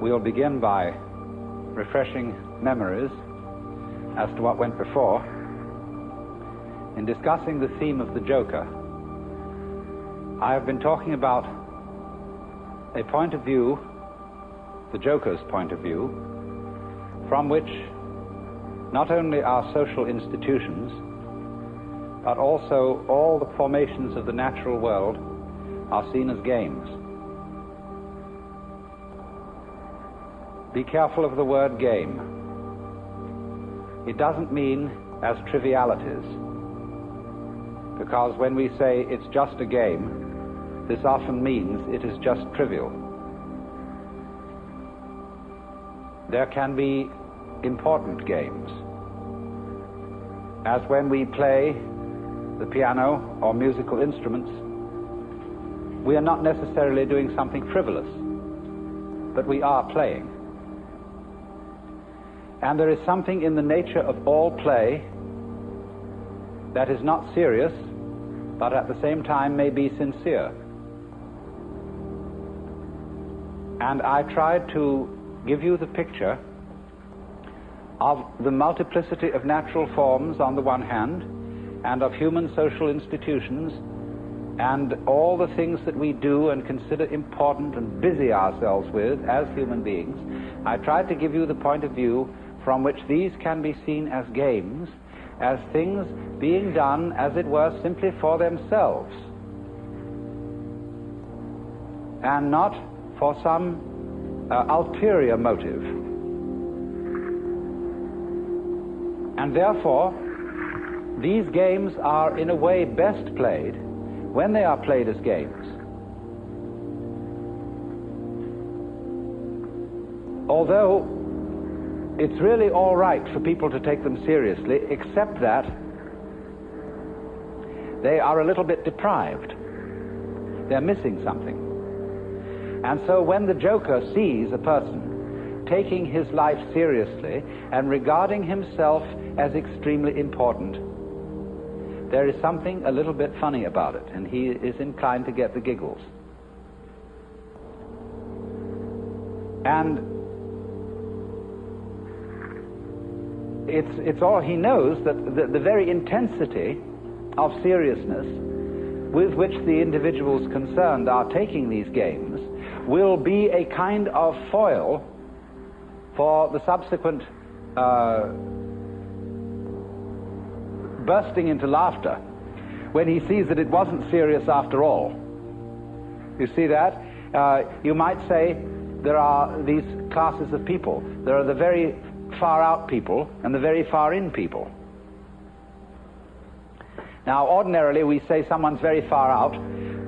We'll begin by refreshing memories as to what went before. In discussing the theme of the Joker, I have been talking about a point of view, the Joker's point of view, from which not only our social institutions, but also all the formations of the natural world are seen as games. Be careful of the word game. It doesn't mean as trivialities, because when we say it's just a game, this often means it is just trivial. There can be important games, as when we play the piano or musical instruments. We are not necessarily doing something frivolous, but we are playing. And there is something in the nature of all play that is not serious, but at the same time may be sincere. And I tried to give you the picture of the multiplicity of natural forms on the one hand, and of human social institutions, and all the things that we do and consider important and busy ourselves with as human beings. I tried to give you the point of view from which these can be seen as games, as things being done, as it were, simply for themselves, and not for some ulterior motive. And therefore, these games are in a way best played when they are played as games. Although it's really all right for people to take them seriously, except that they are a little bit deprived. They're missing something. And so when the Joker sees a person taking his life seriously and regarding himself as extremely important, there is something a little bit funny about it, and he is inclined to get the giggles. And it's all he knows, that the very intensity of seriousness with which the individuals concerned are taking these games will be a kind of foil for the subsequent bursting into laughter when he sees that it wasn't serious after all. You see that? You might say there are these classes of people. There are the very far out people and the very far in people. Now, ordinarily we say someone's very far out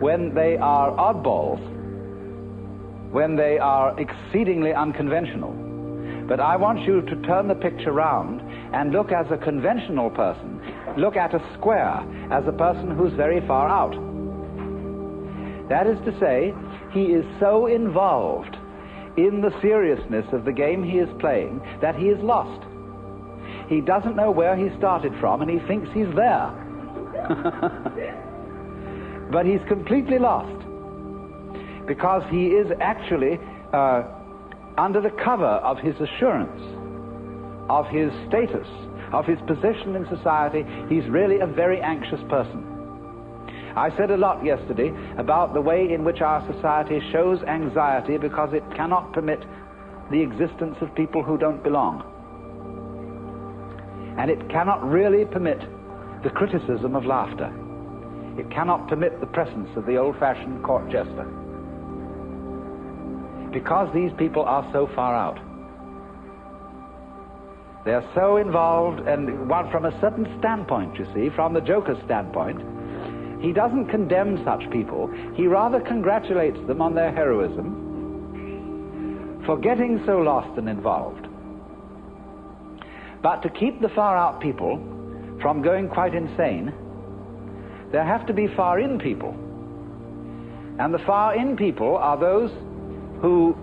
when they are oddballs, when they are exceedingly unconventional. But I want you to turn the picture round and look as a conventional person. Look at a square as a person who's very far out. That is to say, he is so involved in the seriousness of the game he is playing that he is lost. He doesn't know where he started from, and he thinks he's there. But he's completely lost, because he is actually under the cover of his assurance, of his status, of his position in society. He's really a very anxious person. I said a lot yesterday about the way in which our society shows anxiety because it cannot permit the existence of people who don't belong. And it cannot really permit the criticism of laughter. It cannot permit the presence of the old-fashioned court jester, because these people are so far out. They're so involved, and from a certain standpoint, you see, from the Joker's standpoint, he doesn't condemn such people. He rather congratulates them on their heroism for getting so lost and involved. But to keep the far-out people from going quite insane, there have to be far-in people. And the far-in people are those who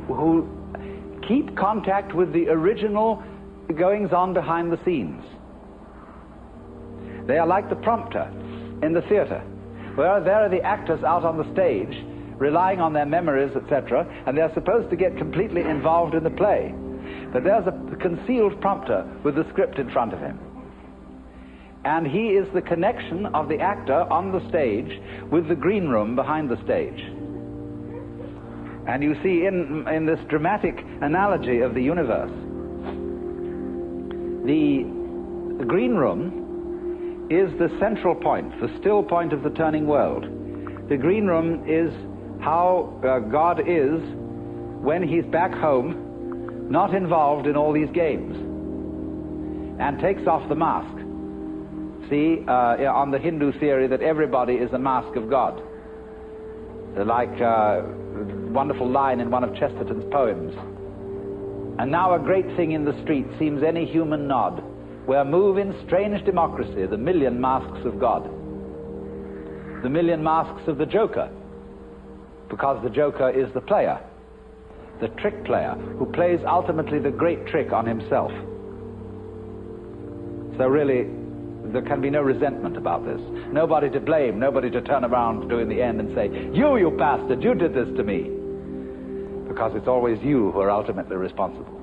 keep contact with the original goings-on behind the scenes. They are like the prompter in the theater, where there are the actors out on the stage relying on their memories, etc., and they're supposed to get completely involved in the play. But there's a concealed prompter with the script in front of him. And he is the connection of the actor on the stage with the green room behind the stage. And you see in this dramatic analogy of the universe, the green room is the central point, the still point of the turning world. The green room is how God is when he's back home, not involved in all these games, and takes off the mask. See, on the Hindu theory that everybody is a mask of God. Like a wonderful line in one of Chesterton's poems. And now a great thing in the street seems any human nod, where move in strange democracy the million masks of God. The million masks of the Joker, because the Joker is the player, the trick player, who plays ultimately the great trick on himself. So really, there can be no resentment about this. Nobody to blame, nobody to turn around to in the end and say, you bastard, you did this to me. Because it's always you who are ultimately responsible.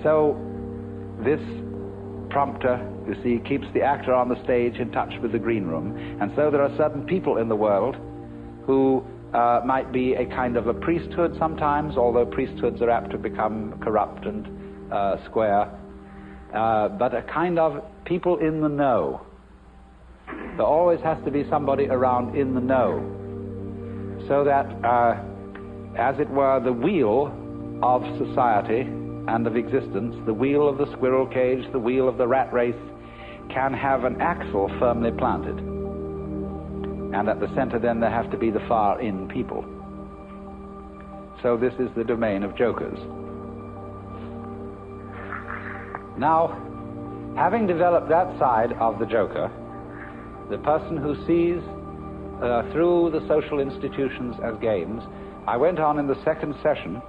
So, this prompter, you see, keeps the actor on the stage in touch with the green room. And so there are certain people in the world who might be a kind of a priesthood sometimes, although priesthoods are apt to become corrupt and square. But a kind of people in the know. There always has to be somebody around in the know, so that, as it were, the wheel of society and of existence, the wheel of the squirrel cage, the wheel of the rat race, can have an axle firmly planted. And at the center then there have to be the far-in people. So this is the domain of jokers. Now, having developed that side of the joker, the person who sees through the social institutions as games, I went on in the second session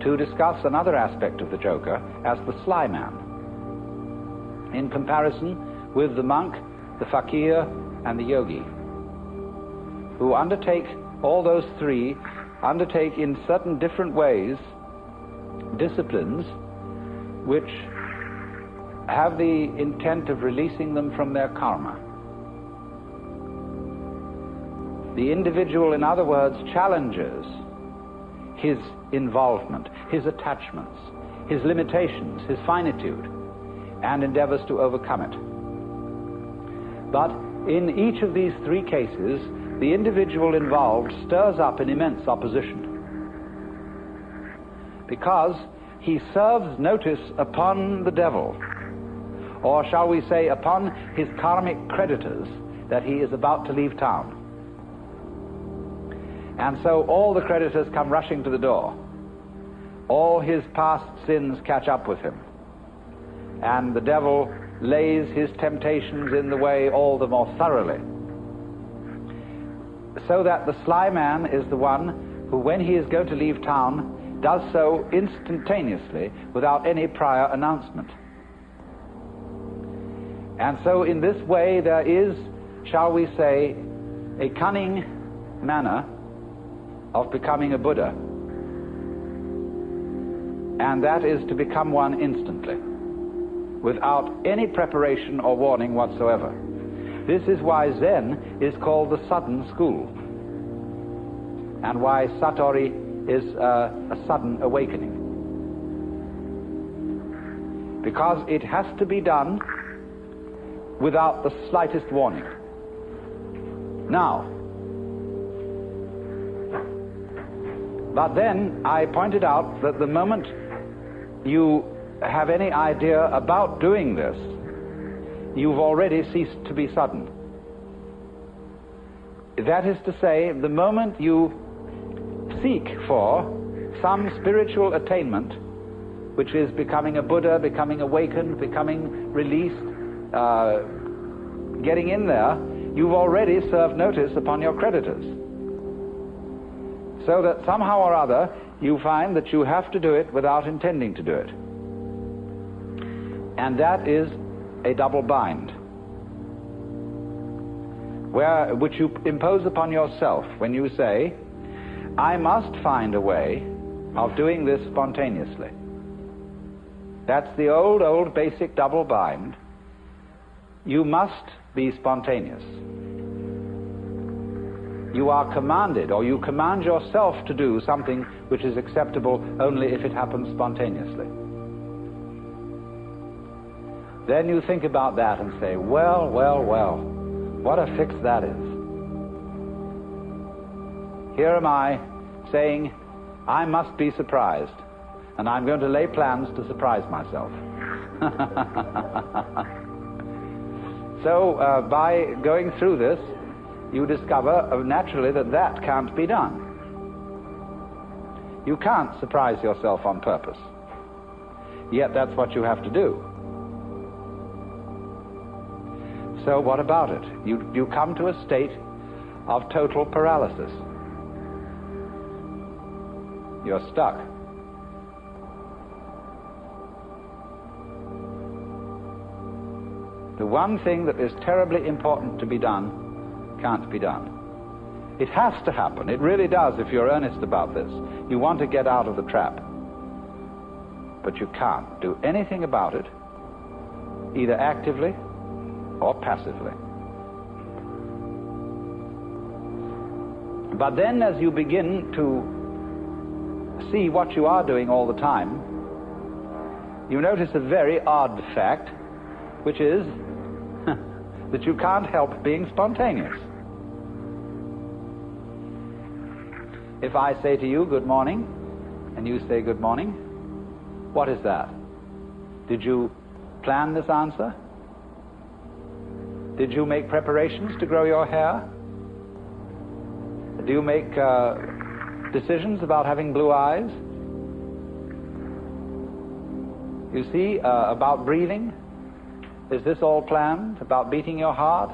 to discuss another aspect of the joker as the sly man, in comparison with the monk, the fakir, and the yogi, who undertake, all those three, undertake in certain different ways disciplines which have the intent of releasing them from their karma. The individual, in other words, challenges his involvement, his attachments, his limitations, his finitude, and endeavors to overcome it. But in each of these three cases, the individual involved stirs up an immense opposition, because he serves notice upon the devil, or shall we say upon his karmic creditors, that he is about to leave town. And so all the creditors come rushing to the door. All his past sins catch up with him. And the devil lays his temptations in the way all the more thoroughly. So that the sly man is the one who, when he is going to leave town, does so instantaneously without any prior announcement. And so in this way there is, shall we say, a cunning manner of becoming a Buddha. And that is to become one instantly, without any preparation or warning whatsoever. This is why Zen is called the sudden school, and why Satori is a sudden awakening. Because it has to be done without the slightest warning. Now, but then I pointed out that the moment you have any idea about doing this, you've already ceased to be sudden. That is to say, the moment you seek for some spiritual attainment, which is becoming a Buddha, becoming awakened, becoming released, getting in there, you've already served notice upon your creditors. So that somehow or other you find that you have to do it without intending to do it. And that is a double bind. which you impose upon yourself when you say, I must find a way of doing this spontaneously. That's the old basic double bind. You must be spontaneous. You are commanded, or you command yourself to do something which is acceptable only if it happens spontaneously. Then you think about that and say, well, what a fix that is. Here am I saying, I must be surprised, and I'm going to lay plans to surprise myself. So by going through this, you discover naturally that can't be done. You can't surprise yourself on purpose. Yet that's what you have to do. So what about it? You come to a state of total paralysis. You're stuck. The one thing that is terribly important to be done can't be done. It has to happen. It really does if you're earnest about this. You want to get out of the trap. But you can't do anything about it, either actively or passively. But then as you begin to see what you are doing all the time, you notice a very odd fact, which is that you can't help being spontaneous. If I say to you, good morning, and you say good morning, what is that? Did you plan this answer? Did you make preparations to grow your hair? Do you make decisions about having blue eyes? You see, about breathing? Is this all planned? About beating your heart?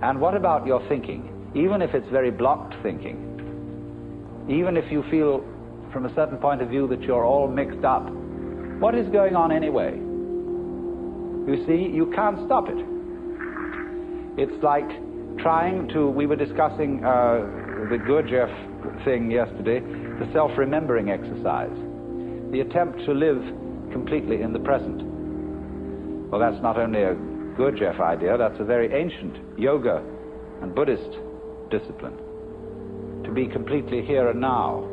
And what about your thinking? Even if it's very blocked thinking, even if you feel from a certain point of view that you're all mixed up, what is going on anyway? You see, you can't stop it. It's like trying to, we were discussing the Gurdjieff thing yesterday, the self-remembering exercise, the attempt to live completely in the present. Well, that's not only a Gurdjieff idea, that's a very ancient yoga and Buddhist discipline, to be completely here and now.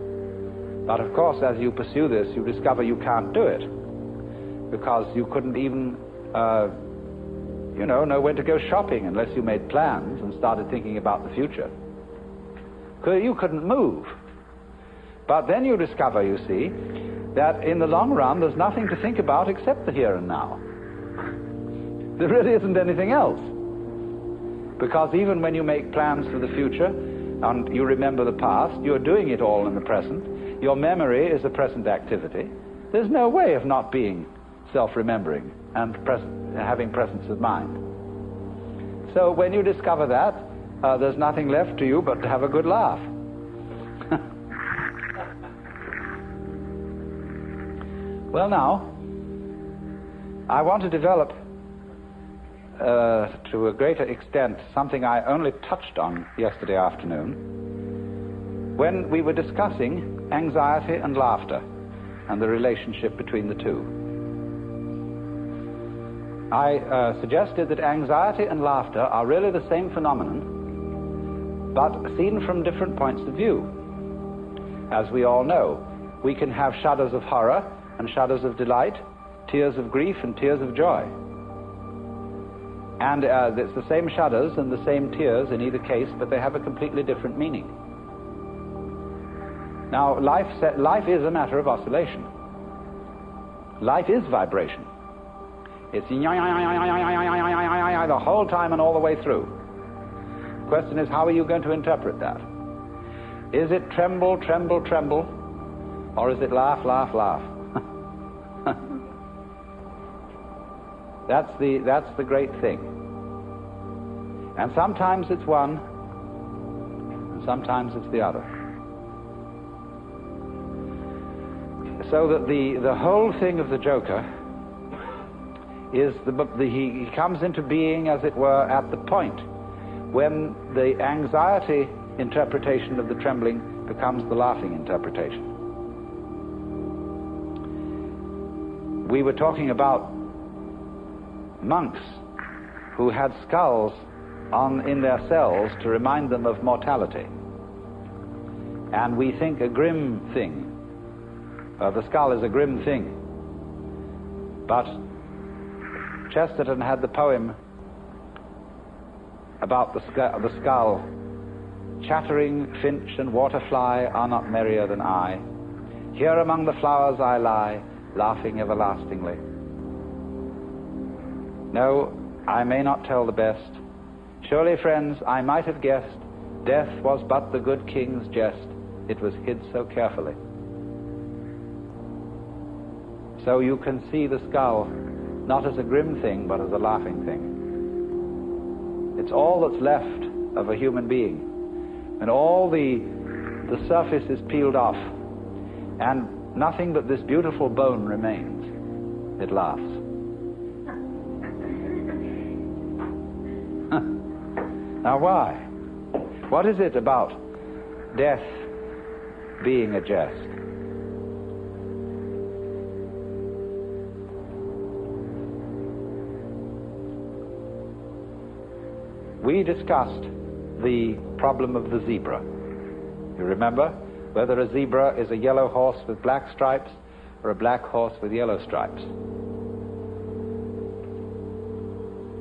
But of course, as you pursue this, you discover you can't do it, because you couldn't even know when to go shopping unless you made plans and started thinking about the future. You couldn't move. But then you discover, you see, that in the long run there's nothing to think about except the here and now. There really isn't anything else. Because even when you make plans for the future and you remember the past, you're doing it all in the present. Your memory is a present activity. There's no way of not being self-remembering and having presence of mind. So when you discover that, there's nothing left to you but to have a good laugh. Well, now, I want to develop to a greater extent something I only touched on yesterday afternoon when we were discussing anxiety and laughter and the relationship between the two. I suggested that anxiety and laughter are really the same phenomenon, but seen from different points of view. As we all know, we can have shudders of horror and shudders of delight, tears of grief and tears of joy. And it's the same shudders and the same tears in either case, but they have a completely different meaning. Now, life is a matter of oscillation. Life is vibration. It's the whole time and all the way through. The question is, how are you going to interpret that? Is it tremble, tremble, tremble, or is it laugh, laugh, laugh? That's the great thing. And sometimes it's one, and sometimes it's the other. So that the whole thing of the Joker is he comes into being, as it were, at the point when the anxiety interpretation of the trembling becomes the laughing interpretation. We were talking about monks who had skulls in their cells to remind them of mortality. And we think a grim thing. The skull is a grim thing. But Chesterton had the poem about the skull. Chattering finch and waterfly are not merrier than I. Here among the flowers I lie, laughing everlastingly. No, I may not tell the best. Surely, friends, I might have guessed death was but the good king's jest. It was hid so carefully. So you can see the skull not as a grim thing, but as a laughing thing. It's all that's left of a human being. And all the surface is peeled off, and nothing but this beautiful bone remains. It laughs. Now why? What is it about death being a jest? We discussed the problem of the zebra. You remember whether a zebra is a yellow horse with black stripes or a black horse with yellow stripes.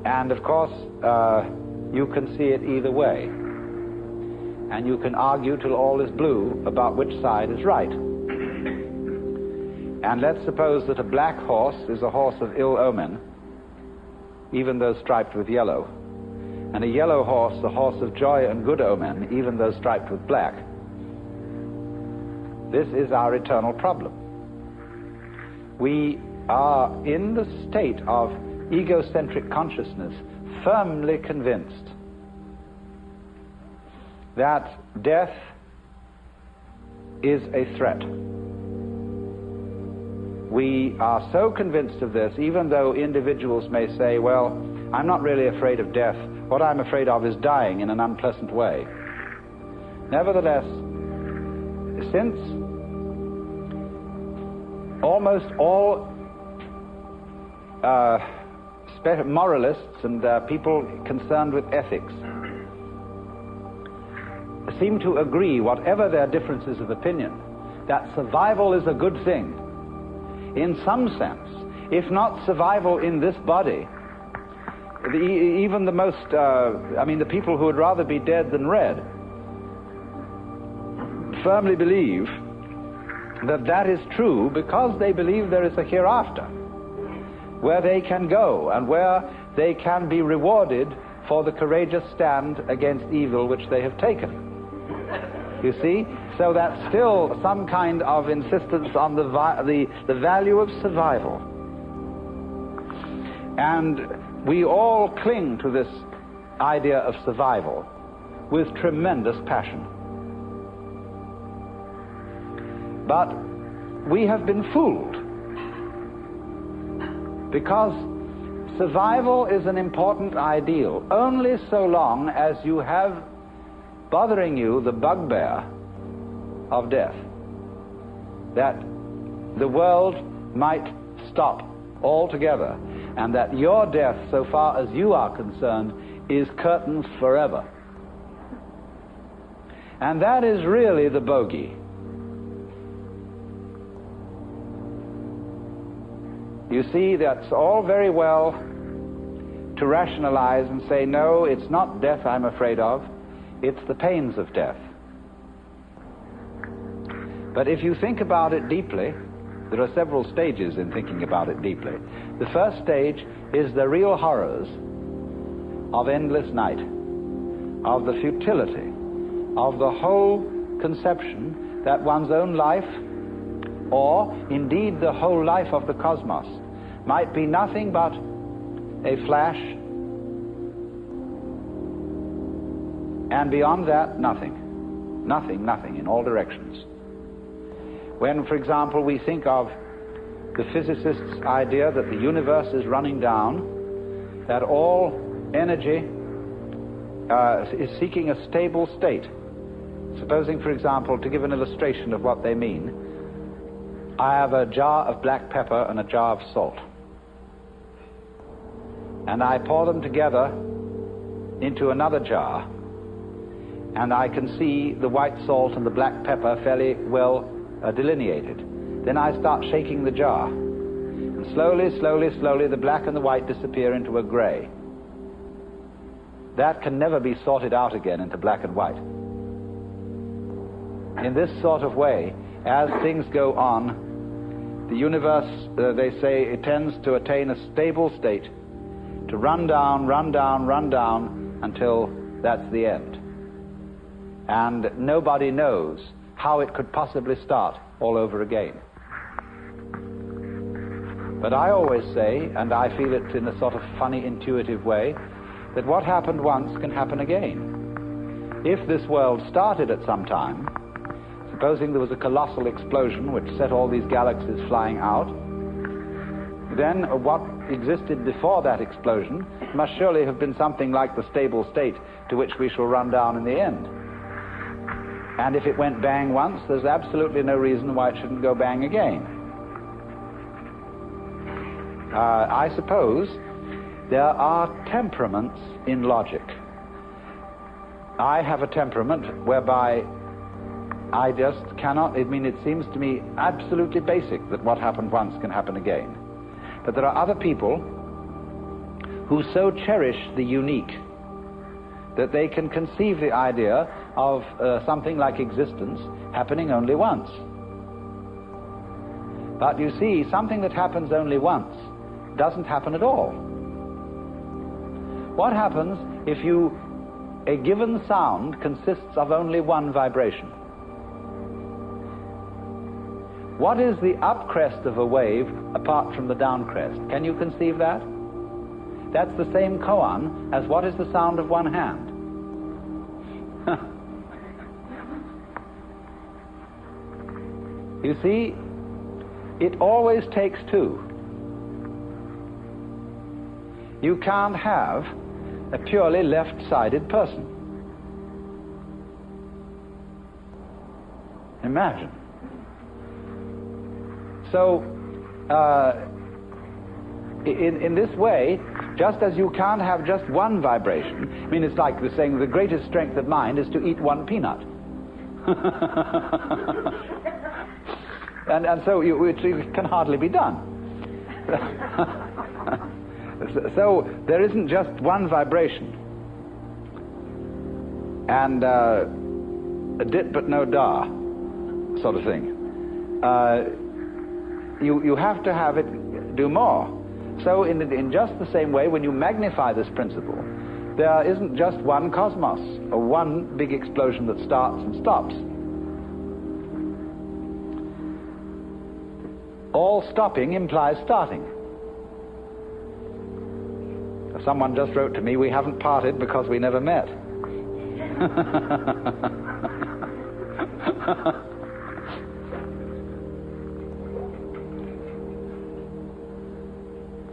And of course, you can see it either way. And you can argue till all is blue about which side is right. And let's suppose that a black horse is a horse of ill omen, even though striped with yellow, and a yellow horse a horse of joy and good omen, even though striped with black. This is our eternal problem. We are in the state of egocentric consciousness, firmly convinced that death is a threat. We are so convinced of this, even though individuals may say, well, I'm not really afraid of death. What I'm afraid of is dying in an unpleasant way. Nevertheless, since almost all moralists and people concerned with ethics seem to agree, whatever their differences of opinion, that survival is a good thing, in some sense, if not survival in this body, even the most, the people who would rather be dead than red, firmly believe that that is true because they believe there is a hereafter, where they can go and where they can be rewarded for the courageous stand against evil which they have taken. You see? So that's still some kind of insistence on the value of survival. And we all cling to this idea of survival with tremendous passion. But we have been fooled, because survival is an important ideal only so long as you have bothering you the bugbear of death, that the world might stop altogether, and that your death, so far as you are concerned, is curtains forever. And that is really the bogey. You see, that's all very well to rationalize and say, no, it's not death I'm afraid of, it's the pains of death. But if you think about it deeply, there are several stages in thinking about it deeply. The first stage is the real horrors of endless night, of the futility, of the whole conception that one's own life, or indeed the whole life of the cosmos, might be nothing but a flash, and beyond that, nothing. Nothing, nothing, in all directions. When, for example, we think of the physicist's idea that the universe is running down, that all energy is seeking a stable state. Supposing, for example, to give an illustration of what they mean, I have a jar of black pepper and a jar of salt, and I pour them together into another jar, and I can see the white salt and the black pepper fairly well delineated. Then I start shaking the jar, and slowly, slowly, slowly the black and the white disappear into a gray. That can never be sorted out again into black and white. In this sort of way, as things go on, the universe, they say, it tends to attain a stable state, to run down, run down, run down, until that's the end. And nobody knows how it could possibly start all over again. But I always say, and I feel it in a sort of funny, intuitive way, that what happened once can happen again. If this world started at some time, supposing there was a colossal explosion which set all these galaxies flying out, then what existed before that explosion must surely have been something like the stable state to which we shall run down in the end. And if it went bang once, there's absolutely no reason why it shouldn't go bang again. I suppose there are temperaments in logic. I have a temperament whereby I just cannot, it seems to me absolutely basic that what happened once can happen again. But there are other people who so cherish the unique that they can conceive the idea of something like existence happening only once. But you see, something that happens only once doesn't happen at all. What happens if a given sound consists of only one vibration? What is the upcrest of a wave apart from the downcrest? Can you conceive that? That's the same koan as what is the sound of one hand. You see, it always takes two. You can't have a purely left-sided person. Imagine. So, in this way, just as you can't have just one vibration, I mean, it's like the saying, the greatest strength of mind is to eat one peanut. and so it can hardly be done. So there isn't just one vibration, and a dit but no da sort of thing. You have to have it do more. So in just the same way, when you magnify this principle, there isn't just one cosmos, or one big explosion that starts and stops. All stopping implies starting. Someone just wrote to me, we haven't parted because we never met.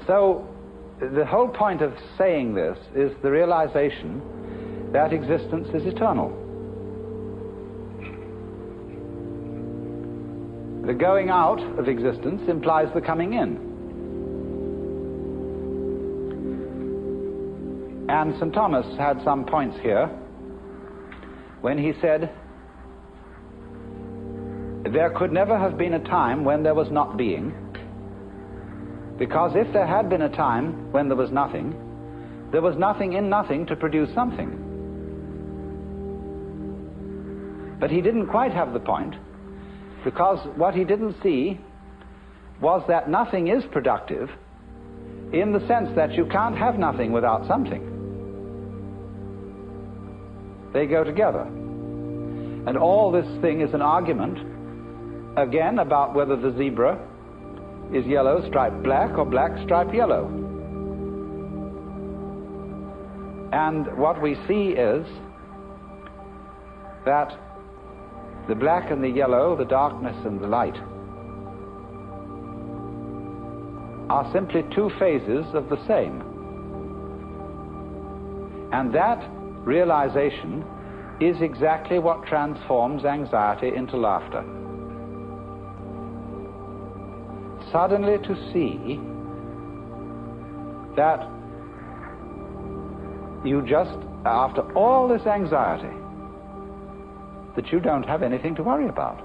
So, the whole point of saying this is the realization that existence is eternal. The going out of existence implies the coming in. And St. Thomas had some points here when he said, there could never have been a time when there was not being, because if there had been a time when there was nothing in nothing to produce something. But he didn't quite have the point, because what he didn't see was that nothing is productive in the sense that you can't have nothing without something. They go together. And all this thing is an argument, again, about whether the zebra is yellow striped black or black striped yellow. And what we see is that the black and the yellow, the darkness and the light, are simply two phases of the same. And that realization is exactly what transforms anxiety into laughter. Suddenly to see that you just, after all this anxiety, that you don't have anything to worry about.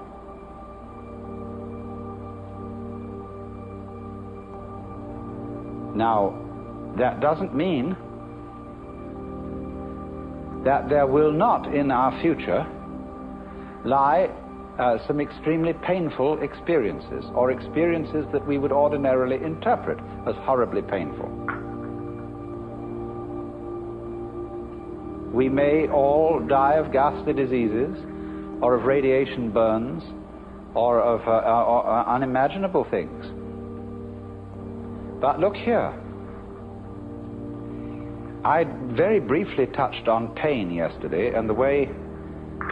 Now, that doesn't mean that there will not in our future lie some extremely painful experiences, or experiences that we would ordinarily interpret as horribly painful. We may all die of ghastly diseases, or of radiation burns, or of unimaginable things. But look here. I very briefly touched on pain yesterday and the way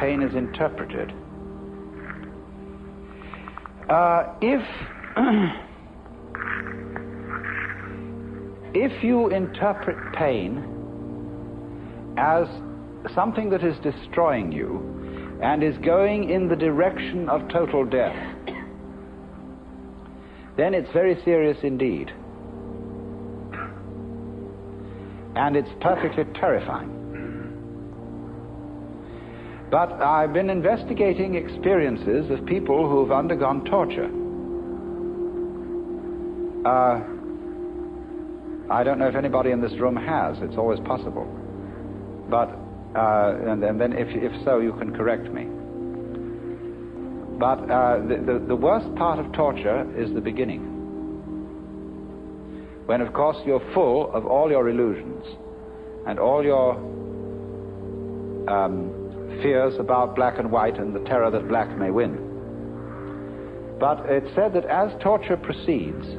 pain is interpreted. If you interpret pain as something that is destroying you and is going in the direction of total death, then it's very serious indeed. And it's perfectly terrifying. But I've been investigating experiences of people who've undergone torture. I don't know if anybody in this room has. It's always possible. But, and then if so, you can correct me. But the worst part of torture is the beginning. When, of course, you're full of all your illusions and all your fears about black and white and the terror that black may win. But it's said that as torture proceeds,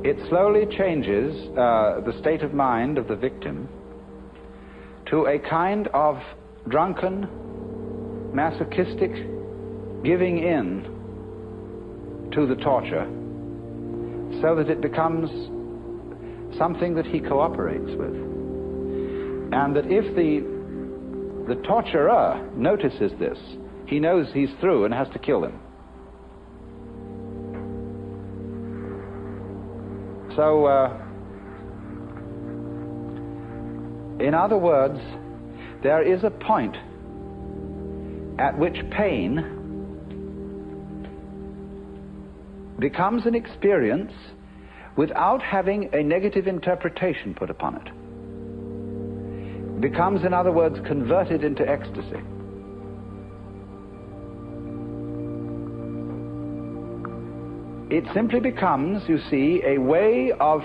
it slowly changes the state of mind of the victim to a kind of drunken, masochistic giving in to the torture, so that it becomes something that he cooperates with. And that if the torturer notices this, he knows he's through and has to kill him. So, in other words, there is a point at which pain becomes an experience without having a negative interpretation put upon it. Becomes, in other words, converted into ecstasy. It simply becomes, you see, a way of